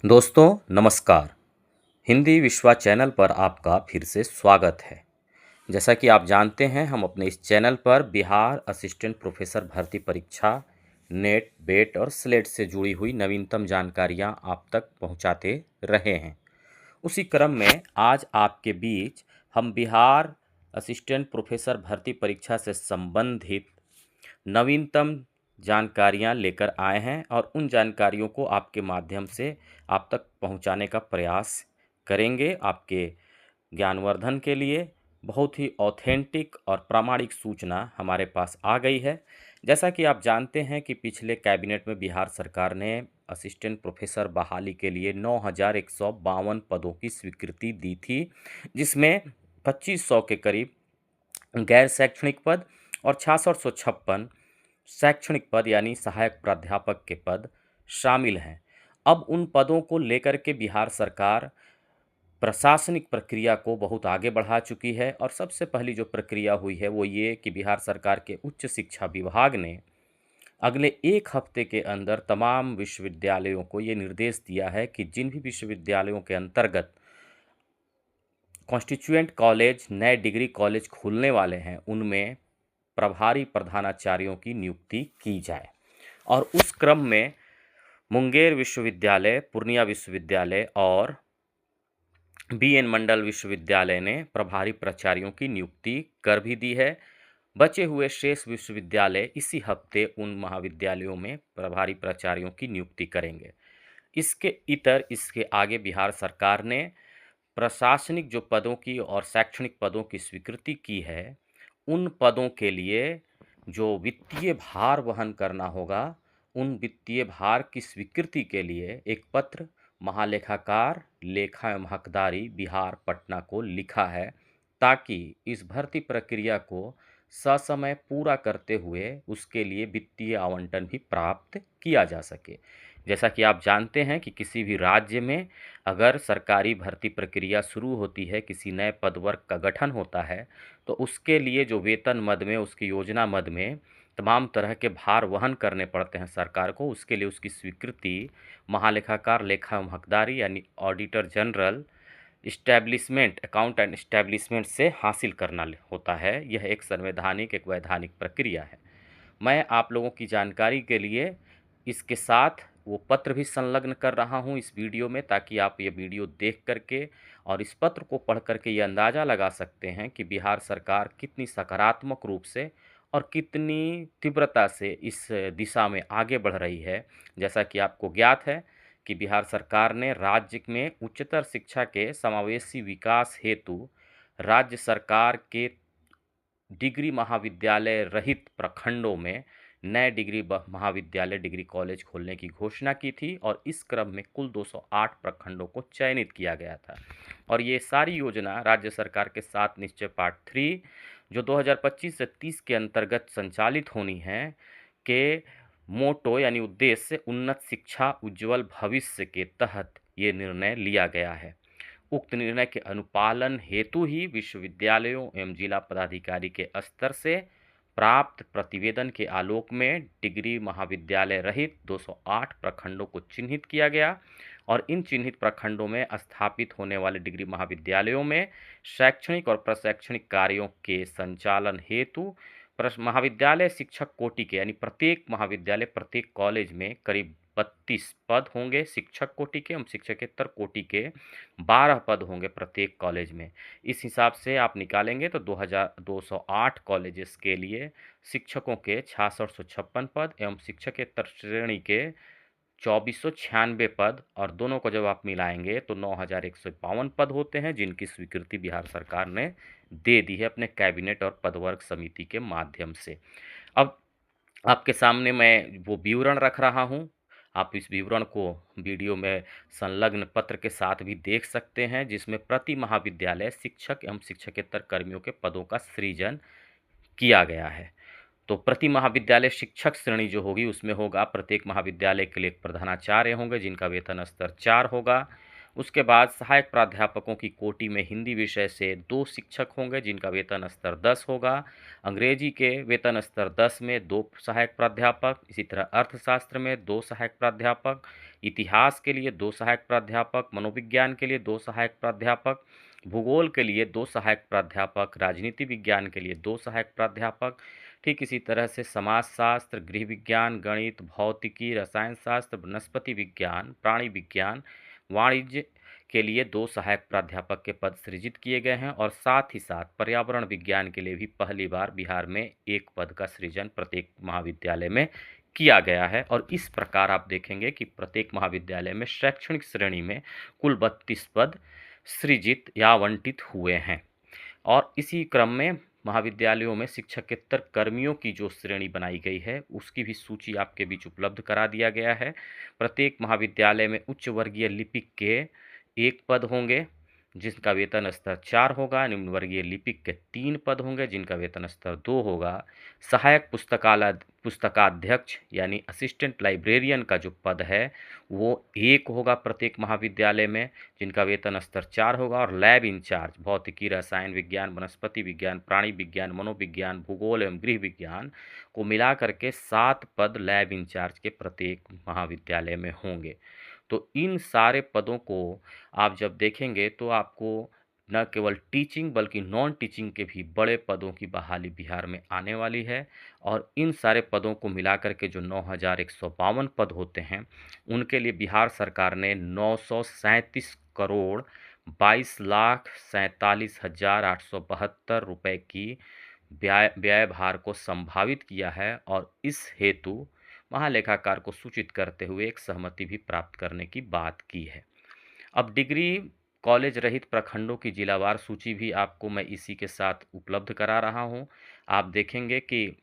दोस्तों नमस्कार। हिंदी विश्वा चैनल पर आपका फिर से स्वागत है। जैसा कि आप जानते हैं, हम अपने इस चैनल पर बिहार असिस्टेंट प्रोफेसर भर्ती परीक्षा, नेट, बेट और स्लेट से जुड़ी हुई नवीनतम जानकारियां आप तक पहुंचाते रहे हैं। उसी क्रम में आज आपके बीच हम बिहार असिस्टेंट प्रोफेसर भर्ती परीक्षा से संबंधित नवीनतम जानकारियां लेकर आए हैं और उन जानकारियों को आपके माध्यम से आप तक पहुंचाने का प्रयास करेंगे। आपके ज्ञानवर्धन के लिए बहुत ही ऑथेंटिक और प्रामाणिक सूचना हमारे पास आ गई है। जैसा कि आप जानते हैं कि पिछले कैबिनेट में बिहार सरकार ने असिस्टेंट प्रोफेसर बहाली के लिए 9,152 पदों की स्वीकृति दी थी, जिसमें 2,500 के करीब गैर शैक्षणिक पद और 6656 शैक्षणिक पद यानी सहायक प्राध्यापक के पद शामिल हैं। अब उन पदों को लेकर के बिहार सरकार प्रशासनिक प्रक्रिया को बहुत आगे बढ़ा चुकी है और सबसे पहली जो प्रक्रिया हुई है वो ये कि बिहार सरकार के उच्च शिक्षा विभाग ने अगले एक हफ्ते के अंदर तमाम विश्वविद्यालयों को ये निर्देश दिया है कि जिन भी विश्वविद्यालयों के अंतर्गत कॉन्स्टिट्यूएंट कॉलेज, नए डिग्री कॉलेज खुलने वाले हैं, उनमें प्रभारी प्रधानाचार्यों की नियुक्ति की जाए। और उस क्रम में मुंगेर विश्वविद्यालय, पूर्णिया विश्वविद्यालय और बीएन मंडल विश्वविद्यालय ने प्रभारी प्राचार्यों की नियुक्ति कर भी दी है। बचे हुए शेष विश्वविद्यालय इसी हफ्ते उन महाविद्यालयों में प्रभारी प्राचार्यों की नियुक्ति करेंगे। इसके आगे बिहार सरकार ने प्रशासनिक जो पदों की और शैक्षणिक पदों की स्वीकृति की है, उन पदों के लिए जो वित्तीय भार वहन करना होगा, उन वित्तीय भार की स्वीकृति के लिए एक पत्र महालेखाकार, लेखा एवं हकदारी बिहार पटना को लिखा है, ताकि इस भर्ती प्रक्रिया को ससमय पूरा करते हुए उसके लिए वित्तीय आवंटन भी प्राप्त किया जा सके। जैसा कि आप जानते हैं कि किसी भी राज्य में अगर सरकारी भर्ती प्रक्रिया शुरू होती है, किसी नए पदवर्ग का गठन होता है, तो उसके लिए जो वेतन मद में, उसकी योजना मद में तमाम तरह के भार वहन करने पड़ते हैं सरकार को। उसके लिए उसकी स्वीकृति महालेखाकार, लेखा एवं हकदारी यानी auditor general establishment, account and establishment से हासिल करना होता है। यह एक संवैधानिक, एक वैधानिक प्रक्रिया है। मैं आप लोगों की जानकारी के लिए इसके साथ वो पत्र भी संलग्न कर रहा हूँ इस वीडियो में, ताकि आप ये वीडियो देख करके और इस पत्र को पढ़ करके ये अंदाज़ा लगा सकते हैं कि बिहार सरकार कितनी सकारात्मक रूप से और कितनी तीव्रता से इस दिशा में आगे बढ़ रही है। जैसा कि आपको ज्ञात है कि बिहार सरकार ने राज्य में उच्चतर शिक्षा के समावेशी विकास हेतु राज्य सरकार के डिग्री महाविद्यालय रहित प्रखंडों में नए महाविद्यालय, डिग्री कॉलेज खोलने की घोषणा की थी और इस क्रम में कुल 208 प्रखंडों को चयनित किया गया था। और ये सारी योजना राज्य सरकार के 7 निश्चय पार्ट 3 जो 2025 से 30 के अंतर्गत संचालित होनी है के मोटो यानी उद्देश्य उन्नत शिक्षा उज्ज्वल भविष्य के तहत ये निर्णय लिया गया है। उक्त निर्णय के अनुपालन हेतु ही विश्वविद्यालयों एवं जिला पदाधिकारी के स्तर से प्राप्त प्रतिवेदन के आलोक में डिग्री महाविद्यालय रहित 208 प्रखंडों को चिन्हित किया गया और इन चिन्हित प्रखंडों में स्थापित होने वाले डिग्री महाविद्यालयों में शैक्षणिक और प्रशैक्षणिक कार्यों के संचालन हेतु महाविद्यालय शिक्षक कोटि के यानी प्रत्येक महाविद्यालय, प्रत्येक कॉलेज में करीब 32 पद होंगे शिक्षक कोटि के एवं शिक्षकेतर कोटि के 12 पद होंगे प्रत्येक कॉलेज में। इस हिसाब से आप निकालेंगे तो 2,208 कॉलेजेस के लिए शिक्षकों के 6656 पद एवं शिक्षकेतर श्रेणी के 2,496 पद और दोनों को जब आप मिलाएंगे तो 9,152 पद होते हैं, जिनकी स्वीकृति बिहार सरकार ने दे दी है अपने कैबिनेट और पदवर्ग समिति के माध्यम से। अब आपके सामने मैं वो विवरण रख रहा हूँ। आप इस विवरण को वीडियो में संलग्न पत्र के साथ भी देख सकते हैं, जिसमें प्रति महाविद्यालय शिक्षक एवं शिक्षकेतर कर्मियों के पदों का सृजन किया गया है। तो प्रति महाविद्यालय शिक्षक श्रेणी जो होगी उसमें होगा प्रत्येक महाविद्यालय के लिए एक प्रधानाचार्य होंगे जिनका वेतन स्तर 4 होगा उसके बाद सहायक प्राध्यापकों की कोटि में हिंदी विषय से 2 शिक्षक होंगे जिनका वेतन स्तर 10 होगा। अंग्रेजी के वेतन स्तर 10 में 2 सहायक प्राध्यापक, इसी तरह अर्थशास्त्र में 2 सहायक प्राध्यापक, इतिहास के लिए 2 सहायक प्राध्यापक, मनोविज्ञान के लिए 2 सहायक प्राध्यापक, भूगोल के लिए 2 सहायक प्राध्यापक, राजनीति विज्ञान के लिए 2 सहायक प्राध्यापक, ठीक इसी तरह से समाजशास्त्र, गृह विज्ञान, गणित, भौतिकी, रसायन शास्त्र, वनस्पति विज्ञान, प्राणी विज्ञान, वाणिज्य के लिए 2 सहायक प्राध्यापक के पद सृजित किए गए हैं और साथ ही साथ पर्यावरण विज्ञान के लिए भी पहली बार बिहार में 1 पद का सृजन प्रत्येक महाविद्यालय में किया गया है। और इस प्रकार आप देखेंगे कि प्रत्येक महाविद्यालय में शैक्षणिक श्रेणी में कुल 32 पद सृजित या आवंटित हुए हैं। और इसी क्रम में महाविद्यालयों में शिक्षकेतर कर्मियों की जो श्रेणी बनाई गई है उसकी भी सूची आपके बीच उपलब्ध करा दिया गया है। प्रत्येक महाविद्यालय में उच्च वर्गीय लिपिक के 1 पद होंगे जिसका वेतन स्तर 4 होगा। निम्न वर्गीय लिपिक के 3 पद होंगे जिनका वेतन स्तर 2 होगा। सहायक पुस्तकाध्यक्ष यानी असिस्टेंट लाइब्रेरियन का जो पद है वो 1 होगा प्रत्येक महाविद्यालय में जिनका वेतन स्तर 4 होगा। और लैब इंचार्ज भौतिकी, रसायन विज्ञान, वनस्पति विज्ञान, प्राणी विज्ञान, मनोविज्ञान, भूगोल एवं गृह विज्ञान को मिला करके 7 पद लैब इंचार्ज के प्रत्येक महाविद्यालय में होंगे। तो इन सारे पदों को आप जब देखेंगे तो आपको न केवल टीचिंग बल्कि नॉन टीचिंग के भी बड़े पदों की बहाली बिहार में आने वाली है। और इन सारे पदों को मिलाकर के जो 9,152 पद होते हैं उनके लिए बिहार सरकार ने 937 करोड़ 22,47,872 रुपए की व्यय भार को संभावित किया है। और इस हेतु महालेखाकार को सूचित करते हुए एक सहमति भी प्राप्त करने की बात की है। अब डिग्री कॉलेज रहित प्रखंडों की जिलावार सूची भी आपको मैं इसी के साथ उपलब्ध करा रहा हूं। आप देखेंगे कि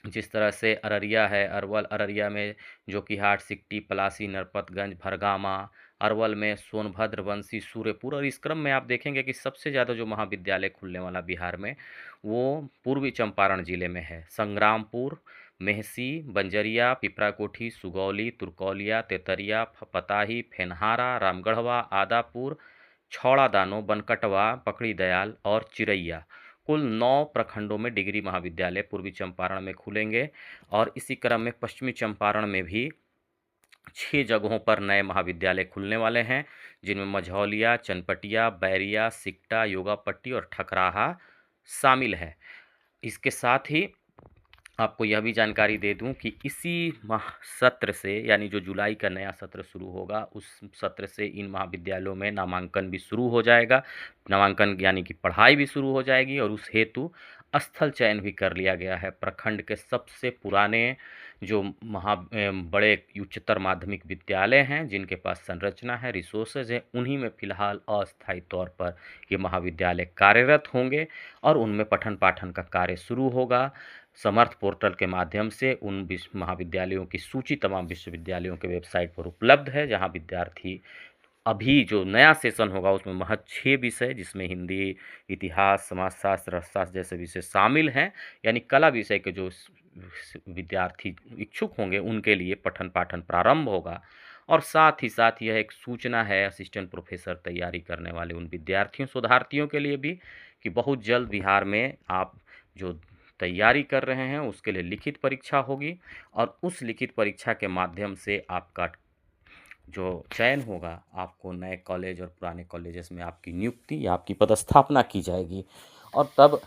जिस तरह से अररिया है, अररिया में जोकीहाट, सिकटी, पलासी, नरपतगंज, भरगामा, अरवल में सोनभद्र, बंसी, सूर्यपुर। और इस क्रम में आप देखेंगे कि सबसे ज़्यादा जो महाविद्यालय खुलने वाला बिहार में वो पूर्वी चंपारण जिले में है। संग्रामपुर, मेहसी, बंजरिया, पिपराकोठी, सुगौली, तुर्कौलिया, तेतरिया, पताही, फेनहारा, रामगढ़वा, आदापुर, छौड़ा दानो, बनकटवा, पकड़ी दयाल और चिरैया, कुल 9 प्रखंडों में डिग्री महाविद्यालय पूर्वी चंपारण में खुलेंगे। और इसी क्रम में पश्चिमी चंपारण में भी 6 जगहों पर नए महाविद्यालय खुलने वाले हैं जिनमें मझौलिया, चनपटिया, बैरिया, सिकटा, योगापट्टी और ठकराहा शामिल है। इसके साथ ही आपको यह भी जानकारी दे दूं कि इसी सत्र से यानी जो जुलाई का नया सत्र शुरू होगा उस सत्र से इन महाविद्यालयों में नामांकन भी शुरू हो जाएगा। नामांकन यानी कि पढ़ाई भी शुरू हो जाएगी और उस हेतु स्थल चयन भी कर लिया गया है। प्रखंड के सबसे पुराने जो बड़े उच्चतर माध्यमिक विद्यालय हैं जिनके पास संरचना है, रिसोर्सेज है, उन्हीं में फिलहाल अस्थायी तौर पर ये महाविद्यालय कार्यरत होंगे और उनमें पठन पाठन का कार्य शुरू होगा। समर्थ पोर्टल के माध्यम से उन महाविद्यालयों की सूची तमाम विश्वविद्यालयों के वेबसाइट पर उपलब्ध है जहां विद्यार्थी अभी जो नया सेशन होगा उसमें महज 6 विषय जिसमें हिंदी, इतिहास, समाजशास्त्र, अर्थशास्त्र जैसे विषय शामिल हैं, यानी कला विषय के जो विद्यार्थी इच्छुक होंगे उनके लिए पठन पाठन प्रारंभ होगा। और साथ ही साथ यह एक सूचना है असिस्टेंट प्रोफेसर तैयारी करने वाले उन विद्यार्थियों शोधार्थियों के लिए भी कि बहुत जल्द बिहार में आप जो तैयारी कर रहे हैं उसके लिए लिखित परीक्षा होगी और उस लिखित परीक्षा के माध्यम से आपका जो चयन होगा आपको नए कॉलेज और पुराने कॉलेजेस में आपकी नियुक्ति या आपकी पदस्थापना की जाएगी। और तब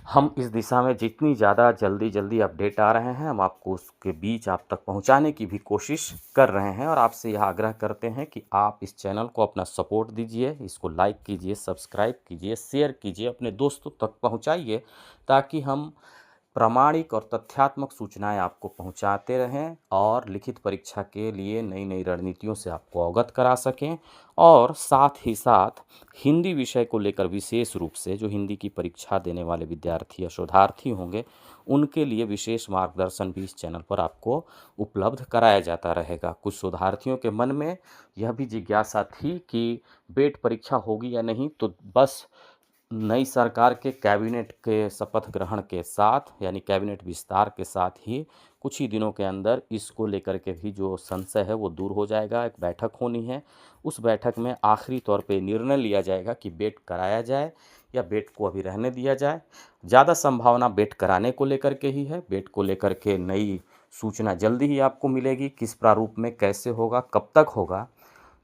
हम इस दिशा में जितनी ज़्यादा जल्दी अपडेट आ रहे हैं हम आपको उसके बीच आप तक पहुंचाने की भी कोशिश कर रहे हैं। और आपसे यह आग्रह करते हैं कि आप इस चैनल को अपना सपोर्ट दीजिए, इसको लाइक कीजिए, सब्सक्राइब कीजिए, शेयर कीजिए, अपने दोस्तों तक पहुंचाइए ताकि हम प्रामाणिक और तथ्यात्मक सूचनाएं आपको पहुंचाते रहें और लिखित परीक्षा के लिए नई नई रणनीतियों से आपको अवगत करा सकें। और साथ ही साथ हिंदी विषय को लेकर विशेष रूप से जो हिंदी की परीक्षा देने वाले विद्यार्थी या शोधार्थी होंगे उनके लिए विशेष मार्गदर्शन भी इस चैनल पर आपको उपलब्ध कराया जाता रहेगा। कुछ शोधार्थियों के मन में यह भी जिज्ञासा थी कि बेट परीक्षा होगी या नहीं, तो बस नई सरकार के कैबिनेट के शपथ ग्रहण के साथ यानी कैबिनेट विस्तार के साथ ही कुछ ही दिनों के अंदर इसको लेकर के भी जो संशय है वो दूर हो जाएगा। एक बैठक होनी है, उस बैठक में आखिरी तौर पे निर्णय लिया जाएगा कि बेट कराया जाए या बेट को अभी रहने दिया जाए। ज़्यादा संभावना बेट कराने को लेकर के ही है। बेट को लेकर के नई सूचना जल्दी ही आपको मिलेगी, किस प्रारूप में कैसे होगा, कब तक होगा।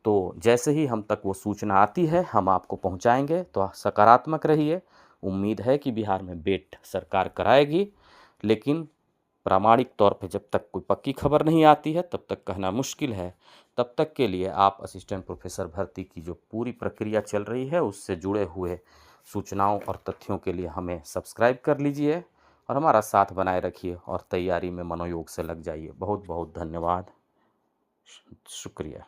तो जैसे ही हम तक वो सूचना आती है हम आपको पहुंचाएंगे। तो सकारात्मक रहिए। उम्मीद है कि बिहार में बेट सरकार कराएगी, लेकिन प्रामाणिक तौर पे जब तक कोई पक्की खबर नहीं आती है तब तक कहना मुश्किल है। तब तक के लिए आप असिस्टेंट प्रोफेसर भर्ती की जो पूरी प्रक्रिया चल रही है उससे जुड़े हुए सूचनाओं और तथ्यों के लिए हमें सब्सक्राइब कर लीजिए और हमारा साथ बनाए रखिए और तैयारी में मनोयोग से लग जाइए। बहुत बहुत धन्यवाद। शुक्रिया।